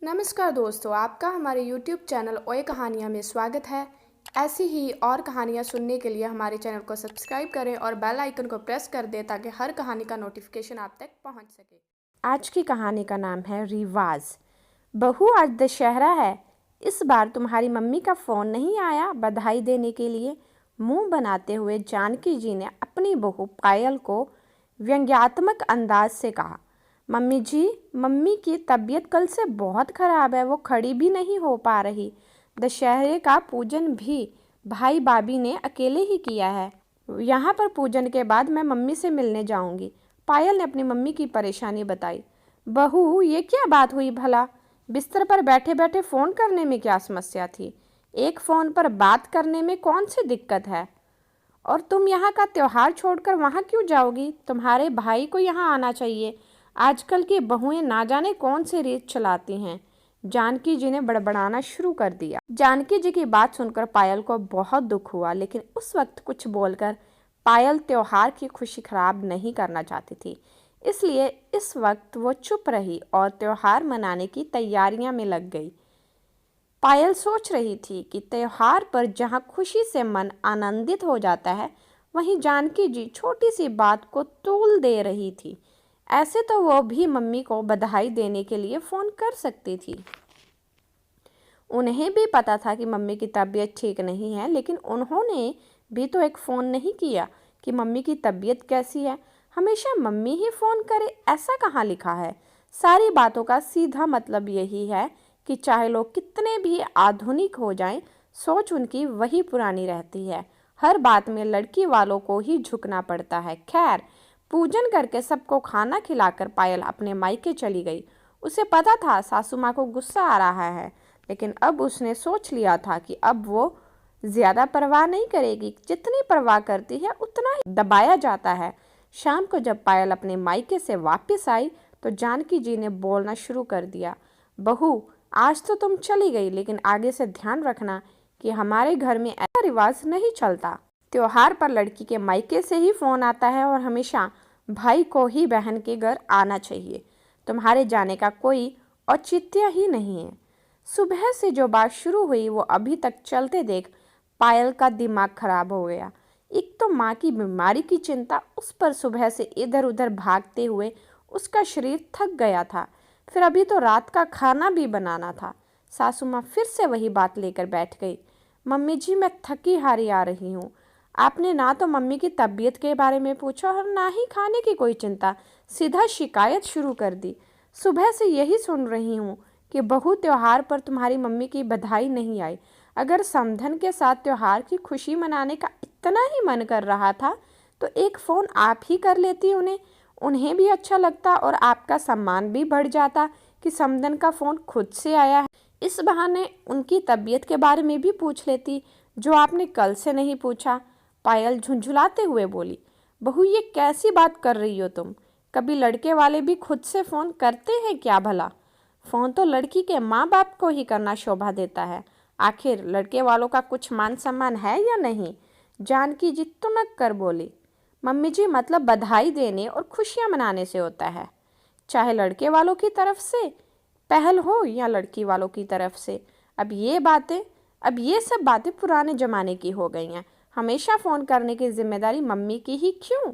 नमस्कार दोस्तों, आपका हमारे YouTube चैनल ओए कहानियाँ में स्वागत है। ऐसी ही और कहानियाँ सुनने के लिए हमारे चैनल को सब्सक्राइब करें और बेल आइकन को प्रेस कर दें ताकि हर कहानी का नोटिफिकेशन आप तक पहुंच सके। आज की कहानी का नाम है रिवाज। बहू, आज दशहरा है, इस बार तुम्हारी मम्मी का फ़ोन नहीं आया बधाई देने के लिए? मुंह बनाते हुए जानकी जी ने अपनी बहू पायल को व्यंग्यात्मक अंदाज से कहा। मम्मी जी, मम्मी की तबीयत कल से बहुत ख़राब है, वो खड़ी भी नहीं हो पा रही। दशहरे का पूजन भी भाई भाभी ने अकेले ही किया है। यहाँ पर पूजन के बाद मैं मम्मी से मिलने जाऊंगी। पायल ने अपनी मम्मी की परेशानी बताई। बहू, ये क्या बात हुई भला? बिस्तर पर बैठे बैठे फ़ोन करने में क्या समस्या थी? एक फ़ोन पर बात करने में कौन सी दिक्कत है? और तुम यहाँ का त्योहार छोड़कर वहाँ क्यों जाओगी? तुम्हारे भाई को यहाँ आना चाहिए। आजकल की बहुएं ना जाने कौन से रीत चलाती हैं। जानकी जी ने बड़बड़ाना शुरू कर दिया। जानकी जी की बात सुनकर पायल को बहुत दुख हुआ, लेकिन उस वक्त कुछ बोलकर पायल त्योहार की खुशी खराब नहीं करना चाहती थी। इसलिए इस वक्त वो चुप रही और त्योहार मनाने की तैयारियां में लग गई। पायल सोच रही थी कि त्योहार पर जहां खुशी से मन आनंदित हो जाता है, वहीं जानकी जी छोटी सी बात को तूल दे रही थी। ऐसे तो वो भी मम्मी को बधाई देने के लिए फ़ोन कर सकती थी। उन्हें भी पता था कि मम्मी की तबीयत ठीक नहीं है, लेकिन उन्होंने भी तो एक फ़ोन नहीं किया कि मम्मी की तबीयत कैसी है। हमेशा मम्मी ही फ़ोन करे, ऐसा कहाँ लिखा है? सारी बातों का सीधा मतलब यही है कि चाहे लोग कितने भी आधुनिक हो जाएं, सोच उनकी वही पुरानी रहती है। हर बात में लड़की वालों को ही झुकना पड़ता है। खैर, पूजन करके सबको खाना खिलाकर पायल अपने मायके चली गई। उसे पता था सासू माँ को गुस्सा आ रहा है, लेकिन अब उसने सोच लिया था कि अब वो ज़्यादा परवाह नहीं करेगी। जितनी परवाह करती है उतना ही दबाया जाता है। शाम को जब पायल अपने मायके से वापस आई तो जानकी जी ने बोलना शुरू कर दिया। बहू, आज तो तुम चली गई, लेकिन आगे से ध्यान रखना कि हमारे घर में ऐसा रिवाज नहीं चलता। त्योहार पर लड़की के मायके से ही फ़ोन आता है और हमेशा भाई को ही बहन के घर आना चाहिए। तुम्हारे जाने का कोई औचित्य ही नहीं है। सुबह से जो बात शुरू हुई वो अभी तक चलते देख पायल का दिमाग खराब हो गया। एक तो माँ की बीमारी की चिंता, उस पर सुबह से इधर उधर भागते हुए उसका शरीर थक गया था। फिर अभी तो रात का खाना भी बनाना था। सासू माँ फिर से वही बात लेकर बैठ गई। मम्मी जी, मैं थकी हारी आ रही हूँ। आपने ना तो मम्मी की तबीयत के बारे में पूछा और ना ही खाने की कोई चिंता, सीधा शिकायत शुरू कर दी। सुबह से यही सुन रही हूँ कि बहू, त्योहार पर तुम्हारी मम्मी की बधाई नहीं आई। अगर समधन के साथ त्योहार की खुशी मनाने का इतना ही मन कर रहा था तो एक फ़ोन आप ही कर लेती उन्हें। उन्हें भी अच्छा लगता और आपका सम्मान भी बढ़ जाता कि समधन का फ़ोन खुद से आया है। इस बहाने उनकी तबीयत के बारे में भी पूछ लेती, जो आपने कल से नहीं पूछा। पायल झुंझुलाते हुए बोली। बहू, ये कैसी बात कर रही हो तुम? कभी लड़के वाले भी खुद से फ़ोन करते हैं क्या भला? फ़ोन तो लड़की के माँ बाप को ही करना शोभा देता है। आखिर लड़के वालों का कुछ मान सम्मान है या नहीं? जानकी जी तुनक कर बोली। मम्मी जी, मतलब बधाई देने और खुशियाँ मनाने से होता है, चाहे लड़के वालों की तरफ से पहल हो या लड़की वालों की तरफ से। अब ये सब बातें पुराने ज़माने की हो गई हैं। हमेशा फ़ोन करने की जिम्मेदारी मम्मी की ही क्यों?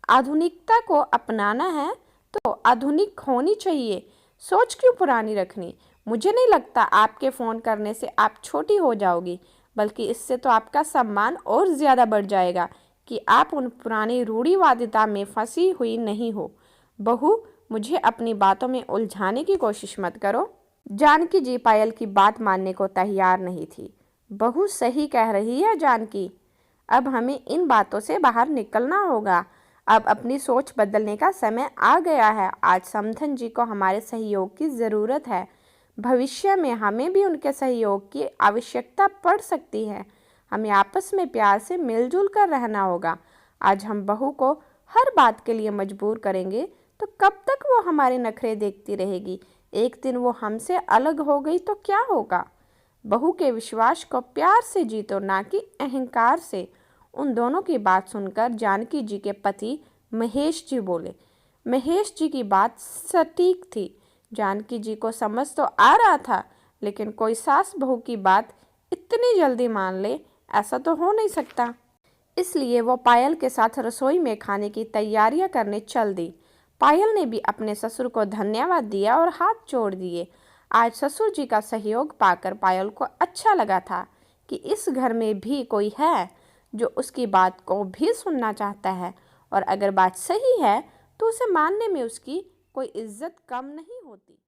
आधुनिकता को अपनाना है तो आधुनिक होनी चाहिए, सोच क्यों पुरानी रखनी? मुझे नहीं लगता आपके फ़ोन करने से आप छोटी हो जाओगी, बल्कि इससे तो आपका सम्मान और ज़्यादा बढ़ जाएगा कि आप उन पुरानी रूढ़िवादिता में फंसी हुई नहीं हो। बहू, मुझे अपनी बातों में उलझाने की कोशिश मत करो। जानकी जी पायल की बात मानने को तैयार नहीं थी। बहू सही कह रही है जानकी, अब हमें इन बातों से बाहर निकलना होगा। अब अपनी सोच बदलने का समय आ गया है। आज समधन जी को हमारे सहयोग की ज़रूरत है। भविष्य में हमें भी उनके सहयोग की आवश्यकता पड़ सकती है। हमें आपस में प्यार से मिलजुल कर रहना होगा। आज हम बहू को हर बात के लिए मजबूर करेंगे तो कब तक वो हमारे नखरे देखती रहेगी? एक दिन वो हमसे अलग हो गई तो क्या होगा? बहू के विश्वास को प्यार से जीतो, ना कि अहंकार से। उन दोनों की बात सुनकर जानकी जी के पति महेश जी बोले। महेश जी की बात सटीक थी। जानकी जी को समझ तो आ रहा था, लेकिन कोई सास बहू की बात इतनी जल्दी मान ले, ऐसा तो हो नहीं सकता। इसलिए वो पायल के साथ रसोई में खाने की तैयारियां करने चल दी। पायल ने भी अपने ससुर को धन्यवाद दिया और हाथ जोड़ दिए। आज ससुर जी का सहयोग पाकर पायल को अच्छा लगा था कि इस घर में भी कोई है जो उसकी बात को भी सुनना चाहता है, और अगर बात सही है तो उसे मानने में उसकी कोई इज्जत कम नहीं होती।